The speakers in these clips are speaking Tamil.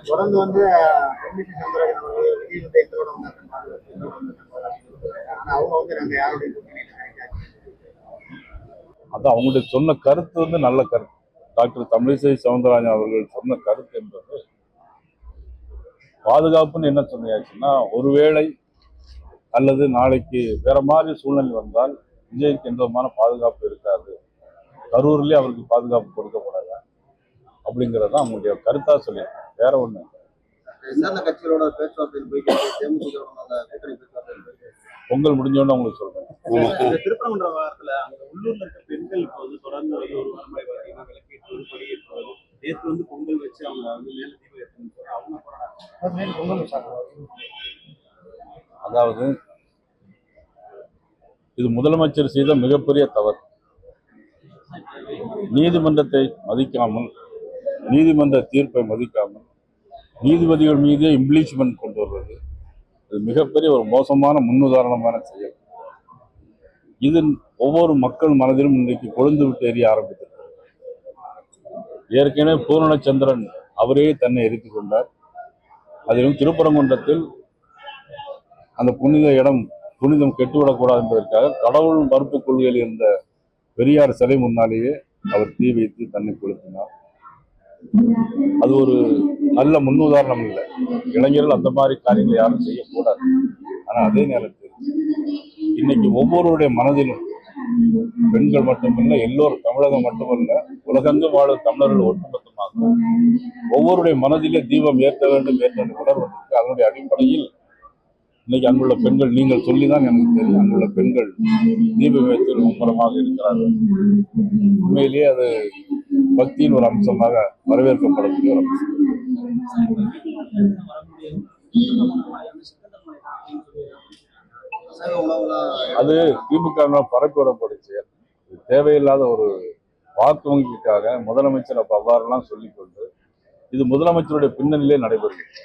தொடர்ந்து வந்து எம்எஸ்சி சந்திரன் அவர்கள் விஜய் வந்து எங்களோட ஆனா அவங்க வந்து நாங்க யாருடைய அது அவங்களுடைய சொன்ன கருத்து வந்து நல்ல கருத்து. டாக்டர் தமிழிசை சவுந்தரராஜன் அவர்கள் சொன்ன கருத்து என்பது பாதுகாப்புன்னு என்ன சொன்னாச்சுன்னா, ஒருவேளை அல்லது நாளைக்கு வேற மாதிரி சூழ்நிலை வந்தால் விஜய்க்கு எந்த விதமான பாதுகாப்பு இருக்காது, கரூர்லயே அவருக்கு பாதுகாப்பு கொடுக்கப்படாது அப்படிங்கிறத அவங்களுடைய கருத்தா சொல்லியிருக்காங்க. வேற ஒண்ணு கட்சிகளோட பேச்சுவார்த்தையில் போயிட்டு பொங்கல் முடிஞ்சோன்னு உங்களுக்கு சொல்றேன். திருப்பரங்குன்ற வாரத்துல அங்க உள்ளூர்ல இருக்க பெண்கள் இப்போ வந்து தொடர்ந்து ஒரு வாரமாக பார்த்தீங்கன்னா விளக்கேற்று ஒரு கொடியேற்றுவது, நேற்று வந்து பொங்கல் வச்சு அவங்க வந்து மேல தீபம் ஏற்றணும் அவங்க பொங்கல். அதாவது இது முதலமைச்சர் செய்த மிகப்பெரிய தவறு. நீதிமன்றத்தை மதிக்காமல், நீதிமன்ற தீர்ப்பை மதிக்காமல் நீதிபதிகள் மீதே இம்ப்ளீச்மெண்ட் கொண்டு வருவது இது மிகப்பெரிய ஒரு மோசமான முன்னுதாரணமான செயல். இது ஒவ்வொரு மக்கள் மனதிலும் இன்றைக்கு கொழுந்து விட்டு எரிய ஆரம்பித்திருக்கிறது. ஏற்கனவே பூரணச்சந்திரன் அவரே தன்னை எரித்துக் கொண்டார். அதிலும் திருப்பரங்குன்றத்தில் அந்த புனித இடம் புனிதம் கெட்டுவிடக்கூடாது என்பதற்காக கடவுள் மறுப்பு கொள்கையில் இருந்த பெரியார் சிலை முன்னாலேயே அவர் தீ வைத்து தன்னை கொளுத்தினார். அது ஒரு நல்ல முன்னுதாரணம் இல்லை. இளைஞர்கள் அந்த மாதிரி காரியங்களை யாரும் செய்யக்கூடாது. ஆனா அதே நேரத்தில் இன்னைக்கு ஒவ்வொருடைய மனதிலும் பெண்கள் மட்டுமல்ல, எல்லோரும், தமிழகம் மட்டுமல்ல, உலகெங்கும் வாழும் தமிழர்கள் ஒட்டுமொத்தமாக ஒவ்வொருடைய மனதிலே தீபம் ஏற்ற வேண்டும் என்ற உணர்வு இருக்கு. அதனுடைய அடிப்படையில் இன்னைக்கு அங்குள்ள பெண்கள், நீங்கள் சொல்லிதான் எனக்கு தெரியும், அங்குள்ள பெண்கள் தீபம் ஏற்று மும்முரமாக இருக்கிறார்கள். உண்மையிலேயே அது பக்தியின் ஒரு அம்சமாக வரவேற்கப்படக்கூடிய ஒரு அம்சம். அது திமுக பரப்பி விடப்படுச்சு. தேவையில்லாத ஒரு வாக்கு வங்கிக்காக முதலமைச்சர் அப்ப அவ்வாறெல்லாம் சொல்லிக்கொண்டு இது முதலமைச்சருடைய பின்னணியிலே நடைபெறுகிறது.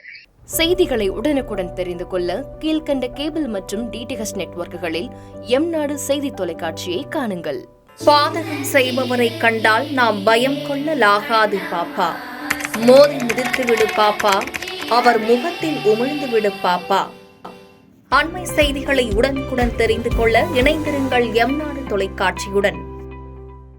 செய்திகளை உடனுக்குடன் தெரிந்து கொள்ள கீழ்கண்ட கேபிள் மற்றும் டிடிஎச் நெட்வொர்க்குகளில் எம்நாடு செய்தி தொலைக்காட்சியை காணுங்கள். பாதகம் செய்பவரை கண்டால் நாம் பயம் கொள்ளலாகாது பாப்பா. மோதி மிதித்துவிடு பாப்பா, அவர் முகத்தில் உமிழ்ந்து விடு பாப்பா. அண்மை செய்திகளை உடனுக்குடன் தெரிந்து கொள்ள இணைந்திருங்கள் எம்நாடு தொலைக்காட்சியுடன்.